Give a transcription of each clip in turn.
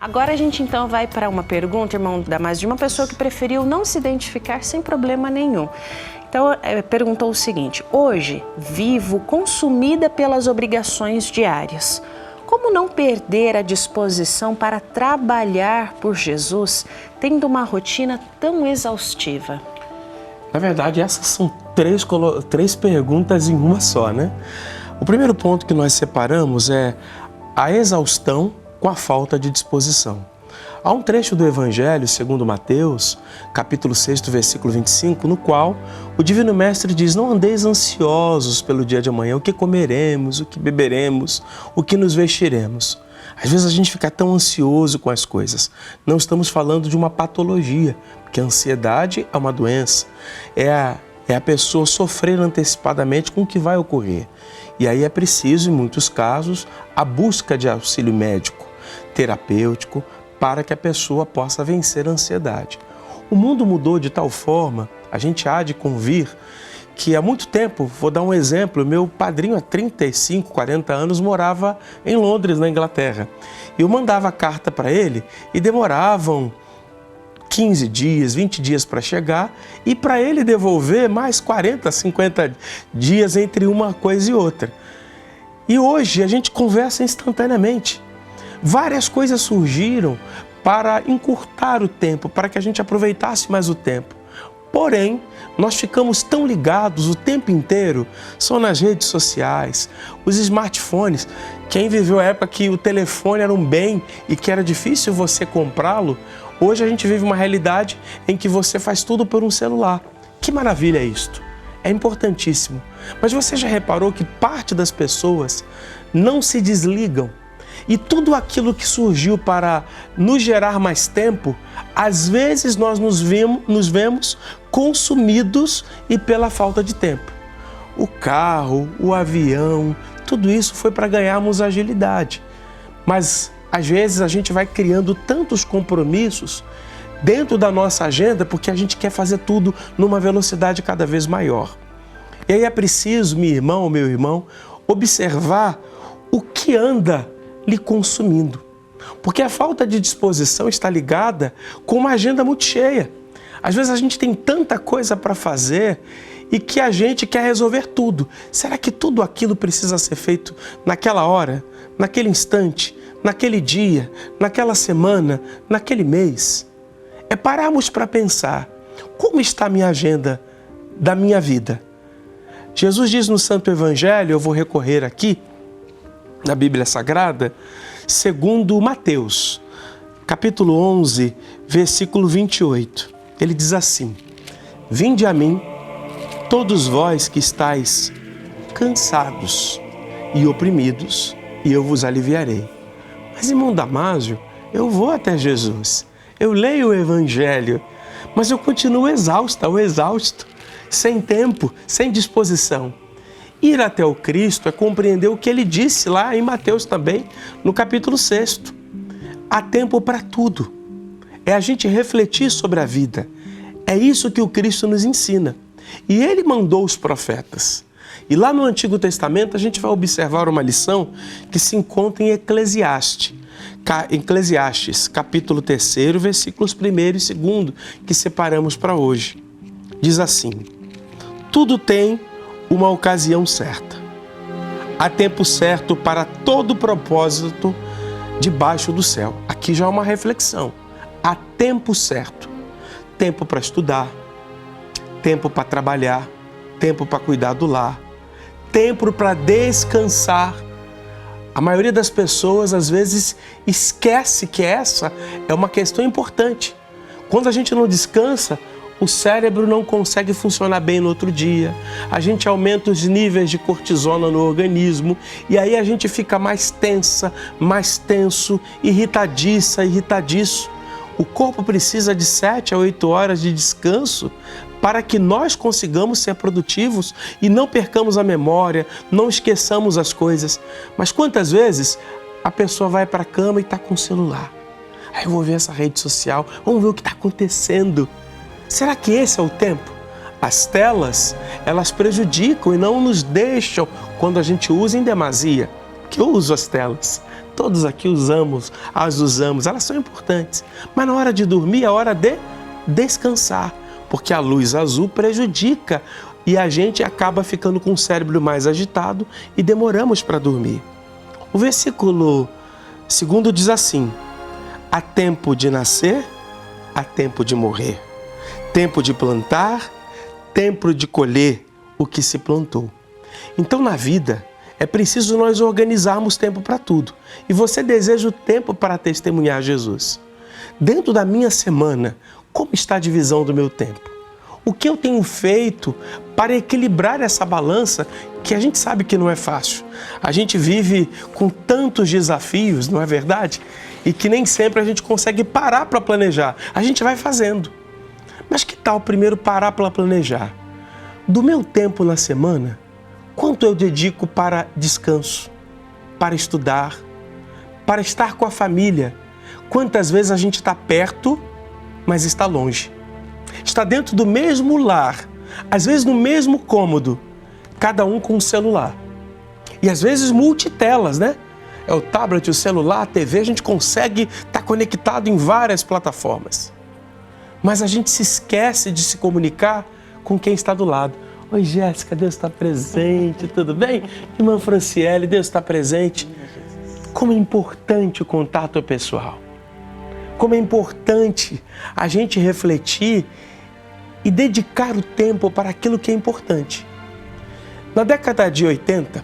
Agora a gente então vai para uma pergunta, irmão Damásio, de uma pessoa que preferiu não se identificar sem problema nenhum. Então, perguntou o seguinte: hoje vivo consumida pelas obrigações diárias. Como não perder a disposição para trabalhar por Jesus, tendo uma rotina tão exaustiva? Na verdade, essas são três perguntas em uma só, né? O primeiro ponto que nós separamos é a exaustão com a falta de disposição. Há um trecho do Evangelho, segundo Mateus, capítulo 6, versículo 25, no qual o Divino Mestre diz: não andeis ansiosos pelo dia de amanhã, o que comeremos, o que beberemos, o que nos vestiremos. Às vezes a gente fica tão ansioso com as coisas. Não estamos falando de uma patologia, porque a ansiedade é uma doença. É a pessoa sofrer antecipadamente com o que vai ocorrer. E aí é preciso, em muitos casos, a busca de auxílio médico, terapêutico, para que a pessoa possa vencer a ansiedade. O mundo mudou de tal forma, a gente há de convir, que há muito tempo, vou dar um exemplo, meu padrinho há 35, 40 anos morava em Londres, na Inglaterra. Eu mandava carta para ele e demoravam 15 dias, 20 dias para chegar e para ele devolver mais 40, 50 dias entre uma coisa e outra. E hoje a gente conversa instantaneamente. Várias coisas surgiram para encurtar o tempo, para que a gente aproveitasse mais o tempo. Porém, nós ficamos tão ligados o tempo inteiro, só nas redes sociais, os smartphones. Quem viveu a época que o telefone era um bem e que era difícil você comprá-lo, hoje a gente vive uma realidade em que você faz tudo por um celular. Que maravilha é isto! É importantíssimo. Mas você já reparou que parte das pessoas não se desligam? E tudo aquilo que surgiu para nos gerar mais tempo, às vezes nós nos vemos consumidos e pela falta de tempo. O carro, o avião, tudo isso foi para ganharmos agilidade. Mas às vezes a gente vai criando tantos compromissos dentro da nossa agenda porque a gente quer fazer tudo numa velocidade cada vez maior. E aí é preciso, meu irmão, observar o que anda lhe consumindo. Porque a falta de disposição está ligada com uma agenda muito cheia. Às vezes a gente tem tanta coisa para fazer e que a gente quer resolver tudo. Será que tudo aquilo precisa ser feito naquela hora, naquele instante, naquele dia, naquela semana, naquele mês? É pararmos para pensar: como está a minha agenda da minha vida? Jesus diz no Santo Evangelho, eu vou recorrer aqui, na Bíblia Sagrada, segundo Mateus, capítulo 11, versículo 28. Ele diz assim: vinde a mim, todos vós que estáis cansados e oprimidos, e eu vos aliviarei. Mas, irmão Damásio, eu vou até Jesus, eu leio o Evangelho, mas eu continuo exausta ou exausto, sem tempo, sem disposição. Ir até o Cristo é compreender o que ele disse lá em Mateus também, no capítulo 6. Há tempo para tudo. É a gente refletir sobre a vida. É isso que o Cristo nos ensina. E ele mandou os profetas. E lá no Antigo Testamento a gente vai observar uma lição que se encontra em Eclesiastes, capítulo 3, versículos 1 e 2, que separamos para hoje. Diz assim: tudo tem uma ocasião certa. Há tempo certo para todo propósito debaixo do céu. Aqui já é uma reflexão. Há tempo certo. Tempo para estudar, tempo para trabalhar, tempo para cuidar do lar, tempo para descansar. A maioria das pessoas, às vezes, esquece que essa é uma questão importante. Quando a gente não descansa, o cérebro não consegue funcionar bem no outro dia, a gente aumenta os níveis de cortisona no organismo e aí a gente fica mais tensa, mais tenso, irritadiço. O corpo precisa de 7 a 8 horas de descanso para que nós consigamos ser produtivos e não percamos a memória, não esqueçamos as coisas. Mas quantas vezes a pessoa vai para a cama e está com o celular? Aí eu vou ver essa rede social, vamos ver o que está acontecendo. Será que esse é o tempo? As telas, elas prejudicam e não nos deixam quando a gente usa em demasia. Que eu uso as telas todos aqui as usamos, elas são importantes. Mas na hora de dormir é hora de descansar, porque a luz azul prejudica e a gente acaba ficando com o cérebro mais agitado e demoramos para dormir. O versículo 2 diz assim: há tempo de nascer, há tempo de morrer, tempo de plantar, tempo de colher o que se plantou. Então, na vida, é preciso nós organizarmos tempo para tudo. E você deseja o tempo para testemunhar Jesus. Dentro da minha semana, como está a divisão do meu tempo? O que eu tenho feito para equilibrar essa balança que a gente sabe que não é fácil? A gente vive com tantos desafios, não é verdade? E que nem sempre a gente consegue parar para planejar. A gente vai fazendo. Mas que tal primeiro parar para planejar? Do meu tempo na semana, quanto eu dedico para descanso, para estudar, para estar com a família? Quantas vezes a gente está perto, mas está longe? Está dentro do mesmo lar, às vezes no mesmo cômodo, cada um com um celular. E às vezes multitelas, né? É o tablet, o celular, a TV, a gente consegue estar conectado em várias plataformas. Mas a gente se esquece de se comunicar com quem está do lado. Oi, Jéssica, Deus está presente, tudo bem? Irmã Franciele, Deus está presente. Como é importante o contato pessoal. Como é importante a gente refletir e dedicar o tempo para aquilo que é importante. Na década de 80,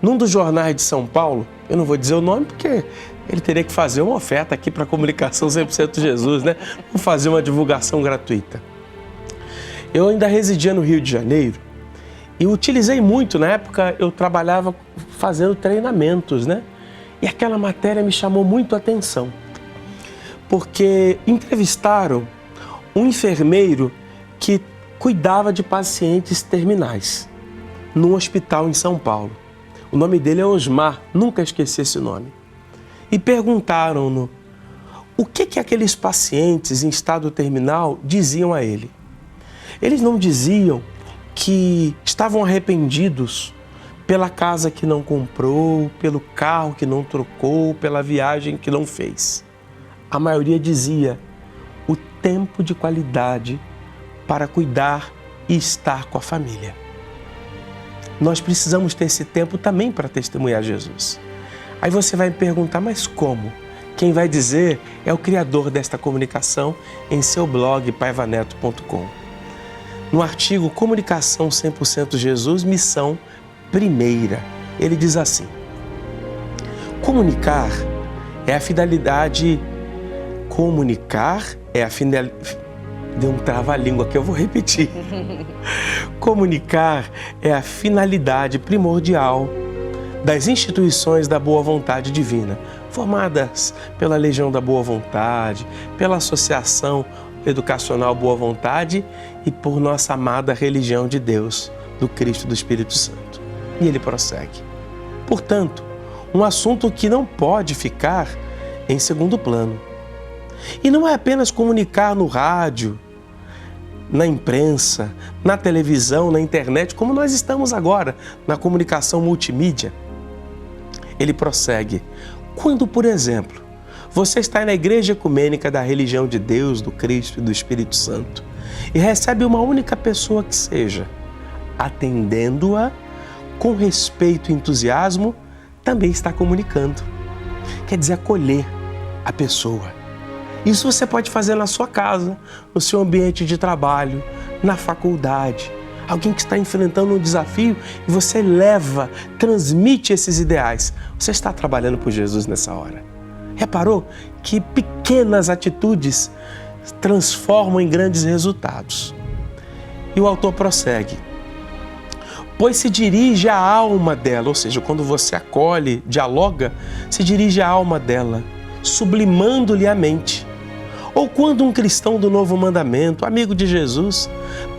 num dos jornais de São Paulo, eu não vou dizer o nome porque ele teria que fazer uma oferta aqui para a Comunicação 100% Jesus, né? Vou fazer uma divulgação gratuita. Eu ainda residia no Rio de Janeiro e utilizei muito, na época eu trabalhava fazendo treinamentos, né? E aquela matéria me chamou muito a atenção, porque entrevistaram um enfermeiro que cuidava de pacientes terminais num hospital em São Paulo. O nome dele é Osmar, nunca esqueci esse nome. E perguntaram-no o que aqueles pacientes em estado terminal diziam a ele. Eles não diziam que estavam arrependidos pela casa que não comprou, pelo carro que não trocou, pela viagem que não fez. A maioria dizia o tempo de qualidade para cuidar e estar com a família. Nós precisamos ter esse tempo também para testemunhar Jesus. Aí você vai me perguntar, mas como? Quem vai dizer é o criador desta comunicação em seu blog paivaneto.com. No artigo Comunicação 100% Jesus, missão primeira, ele diz assim: comunicar é a finalidade. Deu um trava-língua que eu vou repetir. Comunicar é a finalidade primordial das instituições da boa vontade divina, formadas pela Legião da Boa Vontade, pela Associação Educacional Boa Vontade e por nossa amada religião de Deus, do Cristo e do Espírito Santo. E ele prossegue. Portanto, um assunto que não pode ficar em segundo plano. E não é apenas comunicar no rádio, na imprensa, na televisão, na internet, como nós estamos agora, na comunicação multimídia. Ele prossegue. Quando, por exemplo, você está na igreja ecumênica da religião de Deus, do Cristo e do Espírito Santo e recebe uma única pessoa que seja, atendendo-a com respeito e entusiasmo, também está comunicando. Quer dizer, acolher a pessoa. Isso você pode fazer na sua casa, no seu ambiente de trabalho, na faculdade. Alguém que está enfrentando um desafio e você transmite esses ideais. Você está trabalhando por Jesus nessa hora. Reparou que pequenas atitudes transformam em grandes resultados. E o autor prossegue. Pois se dirige à alma dela, ou seja, quando você acolhe, dialoga, se dirige à alma dela, sublimando-lhe a mente. Ou quando um cristão do Novo Mandamento, amigo de Jesus,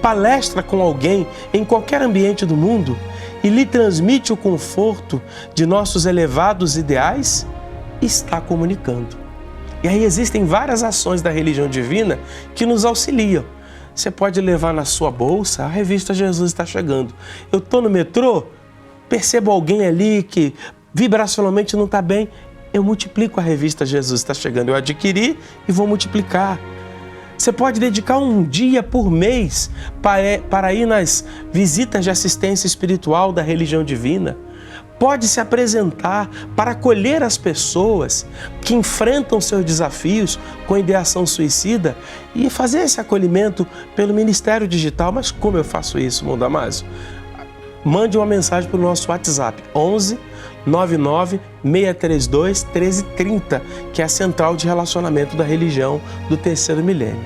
palestra com alguém em qualquer ambiente do mundo e lhe transmite o conforto de nossos elevados ideais, está comunicando. E aí existem várias ações da religião divina que nos auxiliam. Você pode levar na sua bolsa a revista Jesus está chegando. Eu estou no metrô, percebo alguém ali que vibracionalmente não está bem, eu multiplico a revista Jesus Está Chegando. Eu adquiri e vou multiplicar. Você pode dedicar um dia por mês para ir nas visitas de assistência espiritual da Religião Divina. Pode se apresentar para acolher as pessoas que enfrentam seus desafios com ideação suicida e fazer esse acolhimento pelo Ministério Digital. Mas como eu faço isso, irmão Damásio? Mande uma mensagem para o nosso WhatsApp, 11 99 632 1330, que é a central de relacionamento da religião do terceiro milênio.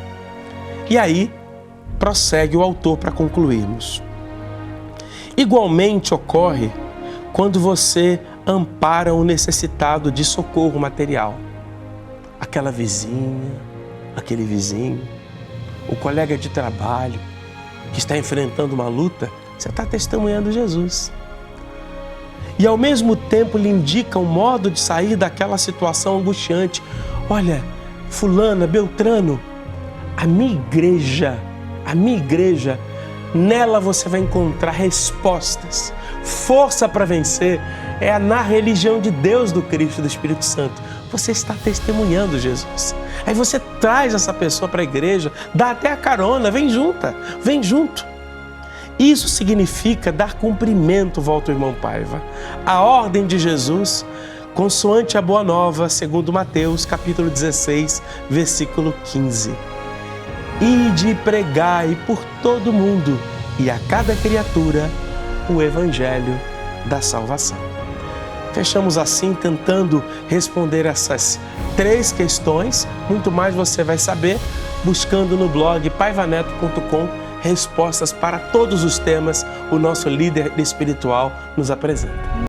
E aí, prossegue o autor para concluirmos. Igualmente ocorre quando você ampara o necessitado de socorro material. Aquela vizinha, aquele vizinho, o colega de trabalho que está enfrentando uma luta, você está testemunhando Jesus. E ao mesmo tempo lhe indica um modo de sair daquela situação angustiante. Olha, fulana, Beltrano, a minha igreja, nela você vai encontrar respostas, força para vencer. É na religião de Deus, do Cristo e do Espírito Santo. Você está testemunhando Jesus. Aí você traz essa pessoa para a igreja, dá até a carona, vem junto. Isso significa dar cumprimento, volta o irmão Paiva, à ordem de Jesus, consoante a Boa Nova, segundo Mateus, capítulo 16, versículo 15. Ide e pregai por todo mundo e a cada criatura o Evangelho da salvação. Fechamos assim tentando responder essas 3 questões. Muito mais você vai saber buscando no blog paivaneto.com respostas para todos os temas o nosso líder espiritual nos apresenta.